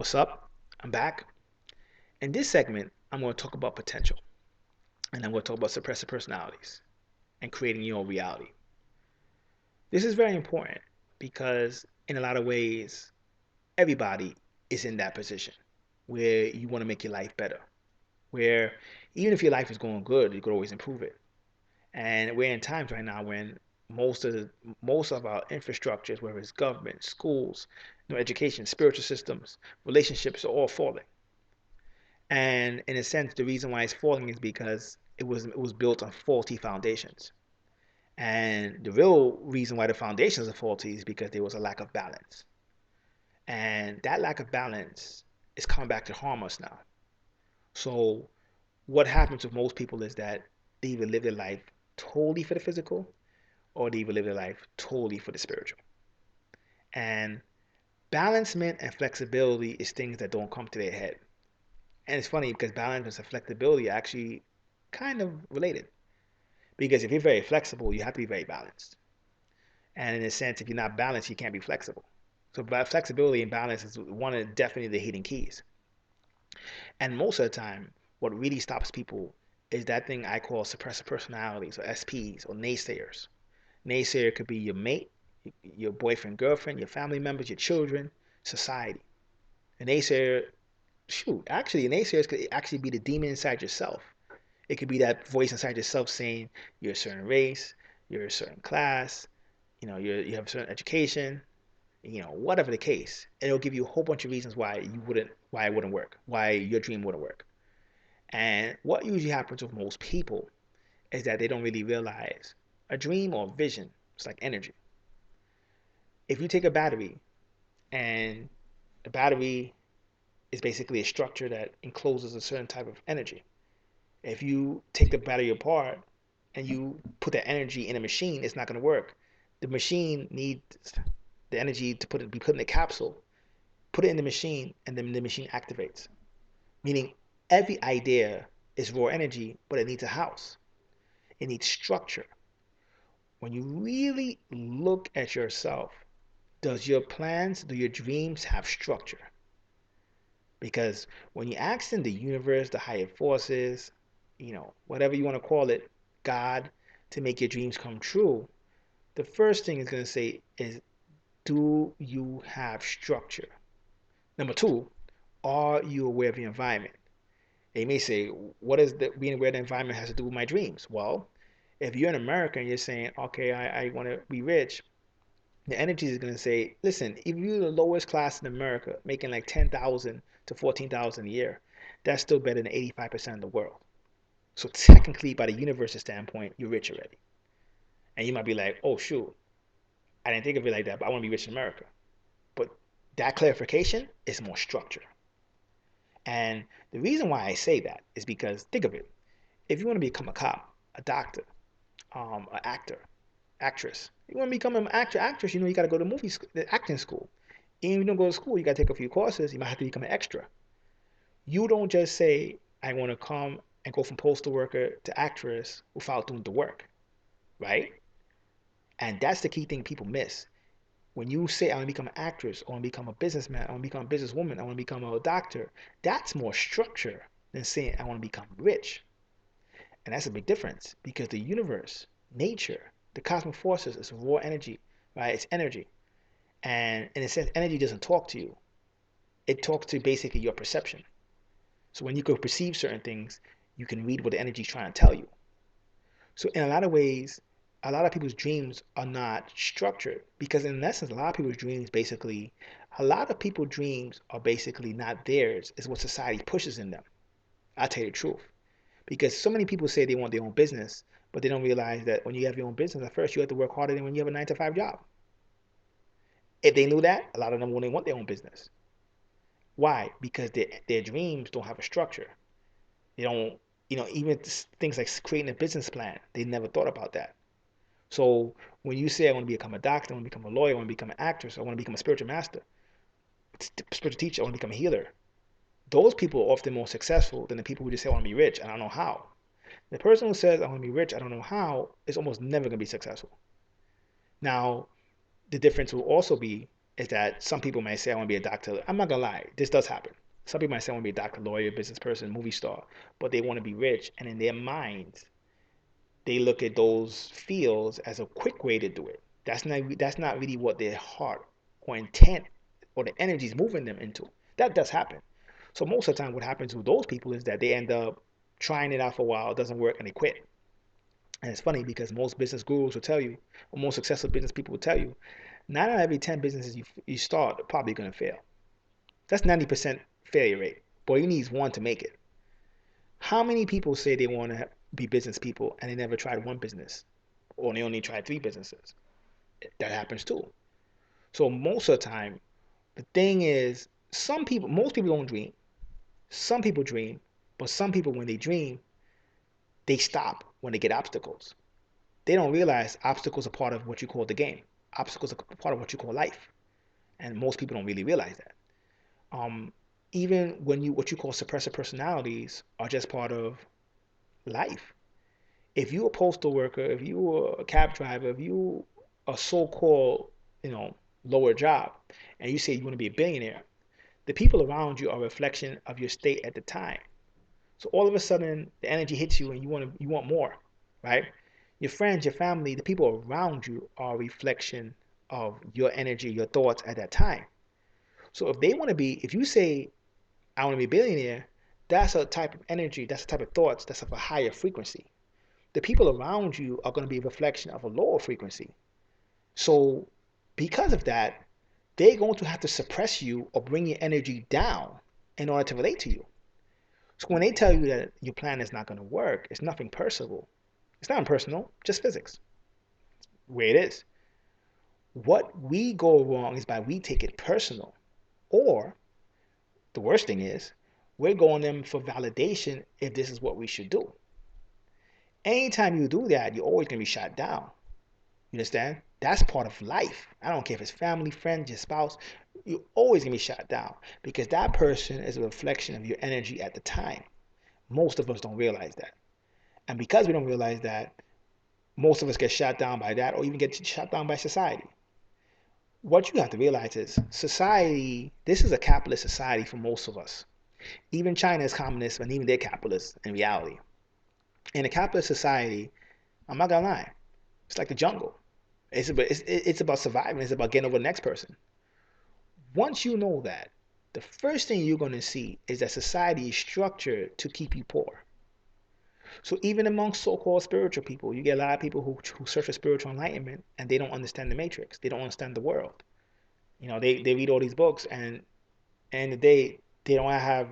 What's up? I'm back. In this segment, I'm going to talk about potential and I'm going to talk about suppressive personalities and creating your own reality. This is very important because, in a lot of ways, everybody is in that position where you want to make your life better, where even if your life is going good, you could always improve it. And we're in times right now when most of our infrastructures, whether it's government, schools, education, spiritual systems, relationships, are all falling. And in a sense, the reason why it's falling is because it was built on faulty foundations. And the real reason why the foundations are faulty is because there was a lack of balance. And that lack of balance is coming back to harm us now. So what happens with most people is that they either live their life totally for the physical or they either live their life totally for the spiritual. And balancement and flexibility is things that don't come to their head. And it's funny because balance and flexibility are actually kind of related. Because if you're very flexible, you have to be very balanced. And in a sense, if you're not balanced, you can't be flexible. So flexibility and balance is one of definitely the hidden keys. And most of the time, what really stops people is that thing I call suppressive personalities or SPs or naysayers. Naysayer could be your mate, your boyfriend, girlfriend, your family members, your children, society. A naysayer, shoot, actually, a naysayer could actually be the demon inside yourself. It could be that voice inside yourself saying you're a certain race, you're a certain class, you have a certain education, whatever the case. It'll give you a whole bunch of reasons why it wouldn't work, why your dream wouldn't work. And what usually happens with most people is that they don't really realize a dream or vision is like energy. If you take a battery and the battery is basically a structure that encloses a certain type of energy. If you take the battery apart and you put that energy in a machine, it's not going to work. The machine needs the energy to be put in a capsule, put it in the machine, and then the machine activates. Meaning every idea is raw energy, but it needs a house. It needs structure. When you really look at yourself, does your plans, do your dreams have structure? Because when you ask in the universe, the higher forces, whatever you want to call it, God, to make your dreams come true, the first thing it's going to say is, do you have structure? Number two, are you aware of your environment? They may say, what does being aware of the environment has to do with my dreams? Well, if you're in America and you're saying, okay, I want to be rich, the energy is going to say, listen, if you're the lowest class in America, making like 10,000 to 14,000 a year, that's still better than 85% of the world. So technically, by the universe's standpoint, you're rich already. And you might be like, oh, shoot, I didn't think of it like that, but I want to be rich in America. But that clarification is more structure. And the reason why I say that is because think of it. If you want to become a cop, a doctor, an actor, actress, you want to become an actor, actress, you got to go to the acting school. Even if you don't go to school, you got to take a few courses. You might have to become an extra. You don't just say, I want to come and go from postal worker to actress without doing the work, right? And that's the key thing people miss. When you say, I want to become an actress, I want to become a businessman, I want to become a businesswoman, I want to become a doctor, that's more structure than saying, I want to become rich. And that's a big difference because the universe, nature, the cosmic forces is raw energy, right? It's energy. And in a sense, energy doesn't talk to you. It talks to basically your perception. So when you can perceive certain things, you can read what the energy is trying to tell you. So in a lot of ways, a lot of people's dreams are not structured because in essence, a lot of people's dreams are basically not theirs. It's what society pushes in them. I'll tell you the truth. Because so many people say they want their own business, but they don't realize that when you have your own business, at first you have to work harder than when you have a 9 to 5 job. If they knew that, a lot of them wouldn't want their own business. Why? Because their dreams don't have a structure. They don't, even things like creating a business plan, they never thought about that. So when you say, I want to become a doctor, I want to become a lawyer, I want to become an actress, I want to become a spiritual master, spiritual teacher, I want to become a healer, those people are often more successful than the people who just say, I want to be rich, I don't know how. The person who says, I want to be rich, I don't know how, is almost never going to be successful. Now, the difference will also be is that some people might say, I want to be a doctor. I'm not going to lie, this does happen. Some people might say, I want to be a doctor, lawyer, business person, movie star, but they want to be rich. And in their minds, they look at those fields as a quick way to do it. That's not really what their heart or intent or the energy is moving them into. That does happen. So most of the time, what happens with those people is that they end up trying it out for a while, it doesn't work, and they quit. And it's funny because most business gurus will tell you, or most successful business people will tell you, 9 out of every 10 businesses you start are probably going to fail. That's 90% failure rate. Boy, you need one to make it. How many people say they want to be business people and they never tried one business, or they only tried 3 businesses? That happens too. So most of the time, the thing is, most people don't dream. Some people dream, but some people, when they dream, they stop when they get obstacles. They don't realize obstacles are part of what you call the game. Obstacles are part of what you call life, and most people don't really realize that. Um, Even when what you call suppressor personalities are just part of life. If you're a postal worker, if you're a cab driver, if you a so-called, you know, lower job, and you say you want to be a billionaire, the people around you are a reflection of your state at the time. So all of a sudden, the energy hits you, and you want more, right? Your friends, your family, the people around you are a reflection of your energy, your thoughts at that time. So if you say, I want to be a billionaire, that's a type of energy, that's a type of thoughts, that's of a higher frequency. The people around you are going to be a reflection of a lower frequency. So because of that, they're going to have to suppress you or bring your energy down in order to relate to you. So when they tell you that your plan is not going to work, it's nothing personal. It's not impersonal, just physics. Where it is. What we go wrong is by we take it personal. Or the worst thing is, we're going them for validation if this is what we should do. Anytime you do that, you're always going to be shot down. You understand? That's part of life. I don't care if it's family, friends, your spouse. You're always going to be shot down because that person is a reflection of your energy at the time. Most of us don't realize that. And because we don't realize that, most of us get shot down by that or even get shot down by society. What you have to realize is society, this is a capitalist society for most of us. Even China is communist and even they're capitalists in reality. In a capitalist society, I'm not gonna lie, it's like the jungle. It's about surviving. It's about getting over the next person. Once you know that, the first thing you're going to see is that society is structured to keep you poor. So even amongst so-called spiritual people, you get a lot of people who search for spiritual enlightenment and they don't understand the matrix. They don't understand the world. They read all these books and they don't have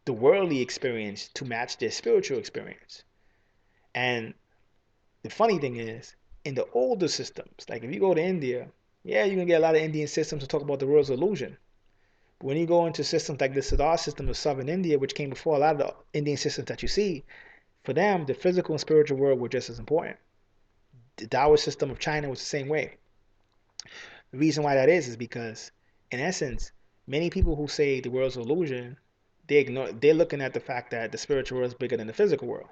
the worldly experience to match their spiritual experience. And the funny thing is, in the older systems, like if you go to India, yeah, you can get a lot of Indian systems to talk about the world's illusion. But when you go into systems like the Siddhar system of southern India, which came before a lot of the Indian systems that you see, for them, the physical and spiritual world were just as important. The Taoist system of China was the same way. The reason why that is because, in essence, many people who say the world's an illusion, they're looking at the fact that the spiritual world is bigger than the physical world.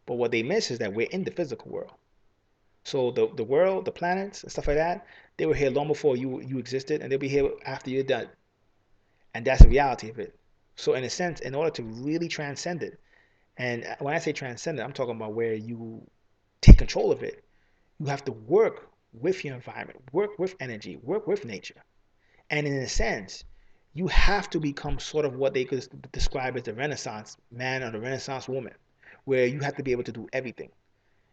But what they miss is that we're in the physical world. So the world, the planets, and stuff like that, they were here long before you existed, and they'll be here after you're done. And that's the reality of it. So in a sense, in order to really transcend it, and when I say transcend it, I'm talking about where you take control of it. You have to work with your environment, work with energy, work with nature. And in a sense, you have to become sort of what they could describe as the Renaissance man or the Renaissance woman, where you have to be able to do everything.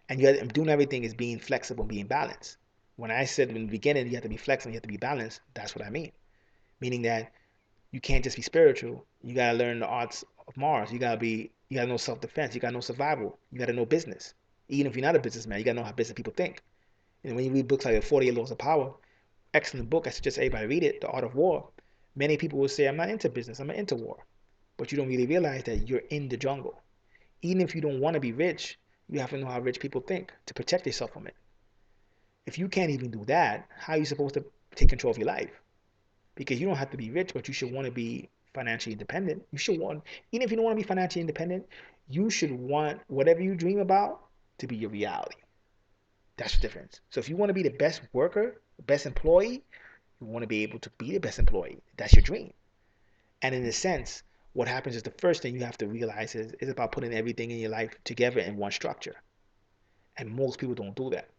And doing everything is being flexible, being balanced. When I said in the beginning you have to be flexible, you have to be balanced, that's what I mean. Meaning that you can't just be spiritual. You gotta learn the arts of Mars. You gotta know self-defense. You gotta know survival. You gotta know business. Even if you're not a businessman, you gotta know how business people think. And when you read books like The 48 Laws of Power, excellent book. I suggest everybody read it. The Art of War. Many people will say, I'm not into business. I'm into war. But you don't really realize that you're in the jungle. Even if you don't want to be rich, you have to know how rich people think to protect yourself from it. If you can't even do that, how are you supposed to take control of your life? Because you don't have to be rich, but you should want to be financially independent. Even if you don't want to be financially independent, you should want whatever you dream about to be your reality. That's the difference. So if you want to be the best worker, the best employee, You want to be able to be the best employee. That's your dream. And in a sense, what happens is the first thing you have to realize is about putting everything in your life together in one structure. And most people don't do that.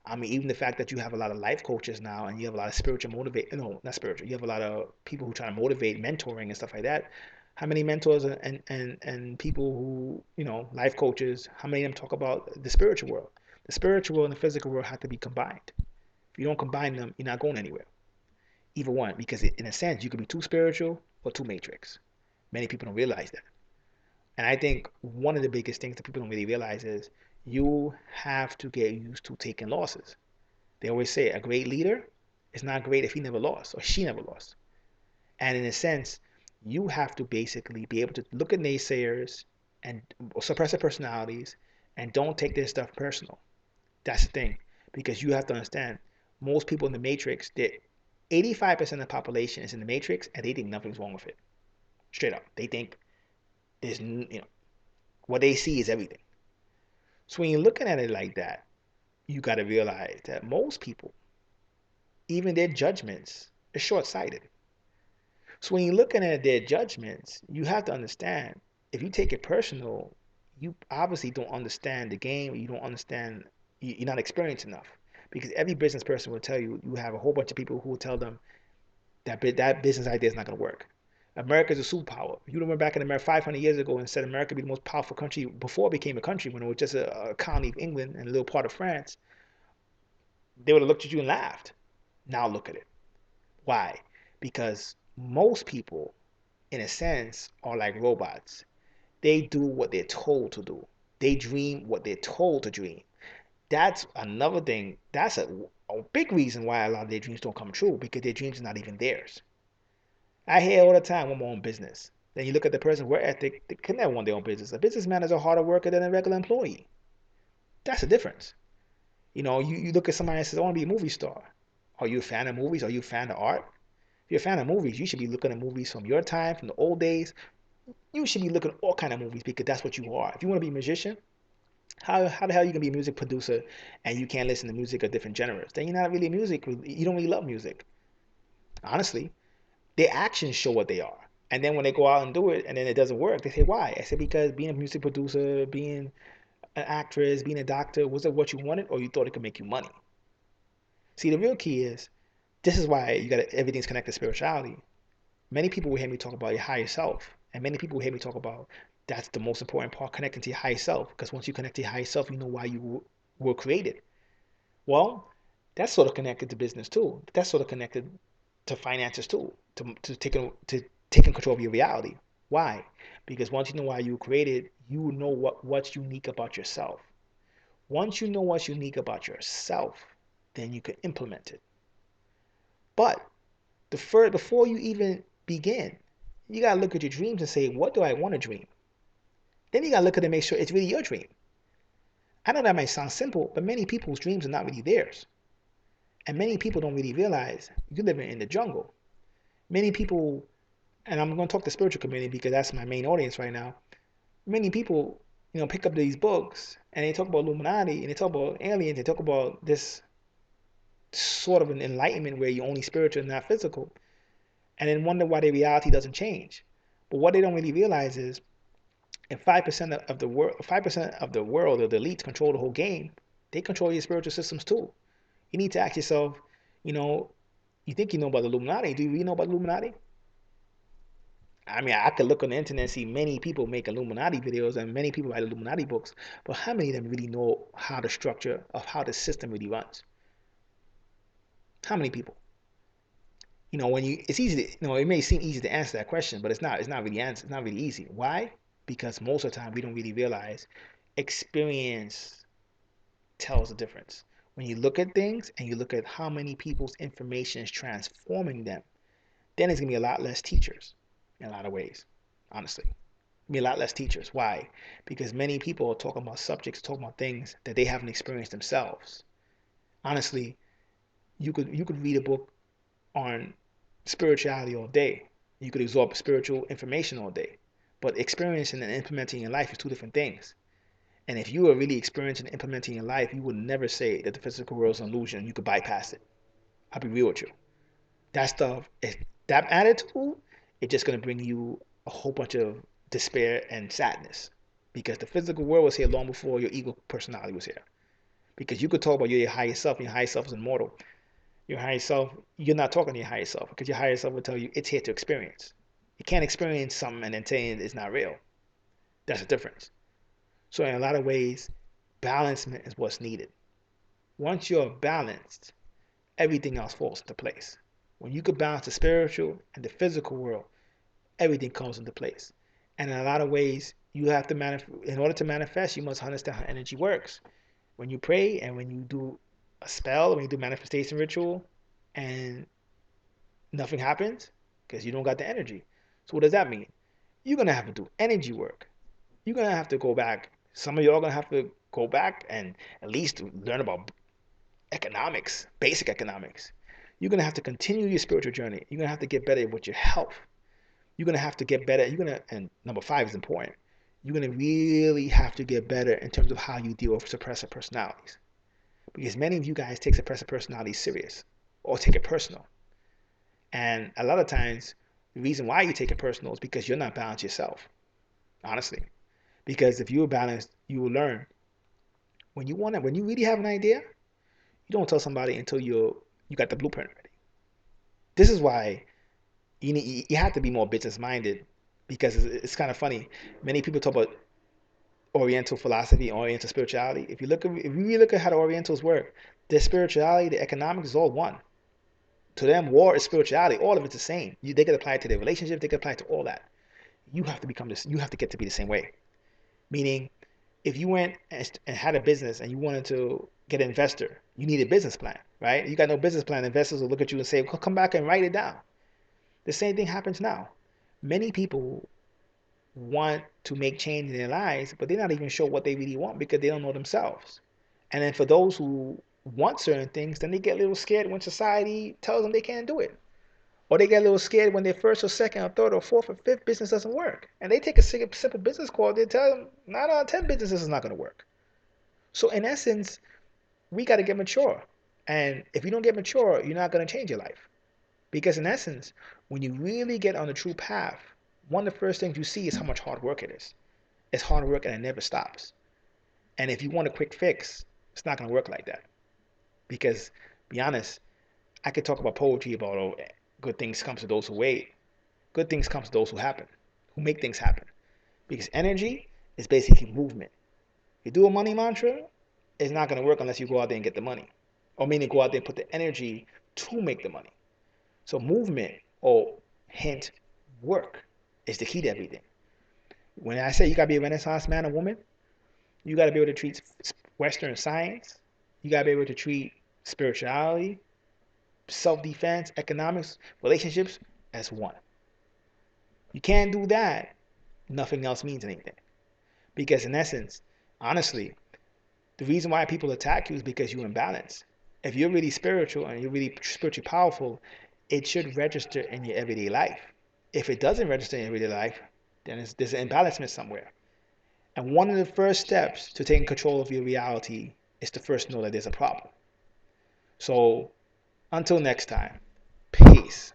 I mean, even the fact that you have a lot of life coaches now and you have a lot of spiritual motivate, no, not spiritual, you have a lot of people who try to motivate mentoring and stuff like that. How many mentors and people who, life coaches, how many of them talk about the spiritual world? The spiritual world and the physical world have to be combined. If you don't combine them, you're not going anywhere. Either one, because in a sense, you could be too spiritual or too matrix. Many people don't realize that. And I think one of the biggest things that people don't really realize is you have to get used to taking losses. They always say a great leader is not great if he never lost or she never lost. And in a sense, you have to basically be able to look at naysayers and suppressive personalities and don't take their stuff personal. That's the thing. Because you have to understand, most people in the matrix, 85% of the population is in the matrix and they think nothing's wrong with it. Straight up. They think what they see is everything. So when you're looking at it like that, you got to realize that most people, even their judgments, are short-sighted. So when you're looking at their judgments, you have to understand, if you take it personal, you obviously don't understand the game. You don't understand, you're not experienced enough. Because every business person will tell you, you have a whole bunch of people who will tell them that business idea is not going to work. America is a superpower. You remember back in America 500 years ago and said America would be the most powerful country before it became a country, when it was just a colony of England and a little part of France, they would have looked at you and laughed. Now look at it. Why? Because most people, in a sense, are like robots. They do what they're told to do. They dream what they're told to dream. That's another thing. That's a big reason why a lot of their dreams don't come true, because their dreams are not even theirs. I hear all the time, I want my own business. Then you look at the person's work ethic, they can never want their own business. A businessman is a harder worker than a regular employee. That's the difference. You look at somebody and says, I want to be a movie star. Are you a fan of movies? Are you a fan of art? If you're a fan of movies, you should be looking at movies from your time, from the old days. You should be looking at all kind of movies, because that's what you are. If you want to be a musician, how the hell are you gonna be a music producer and you can't listen to music of different genres? Then you're not really music. You don't really love music. Honestly, their actions show what they are. And then when they go out and do it and then it doesn't work, they say, why? I said, because being a music producer, being an actress, being a doctor, was it what you wanted, or you thought it could make you money? See, the real key is, this is why you got everything's connected to spirituality. Many people will hear me talk about your higher self, and many people will hear me talk about that's the most important part, connecting to your higher self. Because once you connect to your higher self, you know why you were created. Well, that's sort of connected to business too. That's sort of connected to finances too, to taking control of your reality. Why? Because once you know why you were created, you know what's unique about yourself. Once you know what's unique about yourself, then you can implement it. But before you even begin, you gotta look at your dreams and say, what do I want to dream? Then you gotta look at it and make sure it's really your dream. I know that might sound simple, but many people's dreams are not really theirs. And many people don't really realize you're living in the jungle. Many people, and I'm going to talk to the spiritual community because that's my main audience right now. Many people, pick up these books and they talk about Illuminati and they talk about aliens. They talk about this sort of an enlightenment where you're only spiritual and not physical, and then wonder why their reality doesn't change. But what they don't really realize is, if 5% of the world, 5% of the world, or the elites, control the whole game, they control your spiritual systems too. You need to ask yourself, you know, you think you know about the Illuminati. Do you really know about the Illuminati? I mean, I could look on the internet and see many people make Illuminati videos and many people write Illuminati books, but how many of them really know how the structure of how the system really runs? How many people? It's easy to, it may seem easy to answer that question, but it's not. It's not really easy. Why? Because most of the time we don't really realize experience tells the difference. When you look at things and you look at how many people's information is transforming them, then it's gonna be a lot less teachers in a lot of ways, honestly. Be a lot less teachers. Why? Because many people are talking about subjects, talking about things that they haven't experienced themselves. Honestly, you could read a book on spirituality all day. You could absorb spiritual information all day. But experiencing and implementing in life is two different things. And if you are really experiencing and implementing in life, you would never say that the physical world is an illusion. You could bypass it. I'll be real with you. That stuff, that attitude, it's just gonna bring you a whole bunch of despair and sadness. Because the physical world was here long before your ego personality was here. Because you could talk about your higher self, and your higher self is immortal. Your higher self, you're not talking to your higher self because your higher self will tell you it's here to experience. You can't experience something and then saying it's not real. That's the difference. So in a lot of ways, balancement is what's needed. Once you're balanced, everything else falls into place. When you can balance the spiritual and the physical world, everything comes into place. And in a lot of ways, you have to manifest. In order to manifest, you must understand how energy works. When you pray and when you do a spell, when you do manifestation ritual, and nothing happens because you don't got the energy. So what does that mean? You're gonna have to do energy work. You're gonna have to go back. Some of y'all are gonna have to go back and at least learn about economics, basic economics. You're gonna have to continue your spiritual journey. You're gonna have to get better with your health. You're gonna have to get better. And number five is important. You're gonna really have to get better in terms of how you deal with suppressive personalities. Because many of you guys take suppressive personalities serious or take it personal. And a lot of times, the reason why you take it personal is because you're not balanced yourself, honestly. Because if you were balanced, you will learn. When you really have an idea, you don't tell somebody until you got the blueprint ready. This is why you have to be more business minded because it's kind of funny. Many people talk about Oriental philosophy, Oriental spirituality. If you really look at how the Orientals work, their spirituality, the economics is all one. To them, war is spirituality. All of it's the same. They can apply it to their relationship. They can apply it to all that. You have to become this. You have to get to be the same way. Meaning, if you went and had a business and you wanted to get an investor, you need a business plan, right? You got no business plan. Investors will look at you and say, well, come back and write it down. The same thing happens now. Many people want to make change in their lives, but they're not even sure what they really want because they don't know themselves. And then for those who want certain things, then they get a little scared when society tells them they can't do it. Or they get a little scared when their first or second or third or fourth or fifth business doesn't work. And they take a simple business call, they tell them 9 out of 10 businesses is not going to work. So in essence, we got to get mature. And if you don't get mature, you're not going to change your life. Because in essence, when you really get on the true path, one of the first things you see is how much hard work it is. It's hard work and it never stops. And if you want a quick fix, it's not going to work like that. Because, be honest, I could talk about poetry about oh, good things come to those who wait. Good things come to those who happen, who make things happen. Because energy is basically movement. You do a money mantra, it's not going to work unless you go out there and get the money. Or meaning go out there and put the energy to make the money. So movement, or hint, work, is the key to everything. When I say you got to be a Renaissance man or woman, you got to be able to treat Western science. You got to be able to treat spirituality, self-defense, economics, relationships as one. You can't do that, nothing else means anything. Because in essence, honestly, the reason why people attack you is because you're imbalanced. If you're really spiritual and you're really spiritually powerful, it should register in your everyday life. If it doesn't register in your everyday life, then there's an imbalancement somewhere. And one of the first steps to taking control of your reality is to first know that there's a problem. So until next time, peace.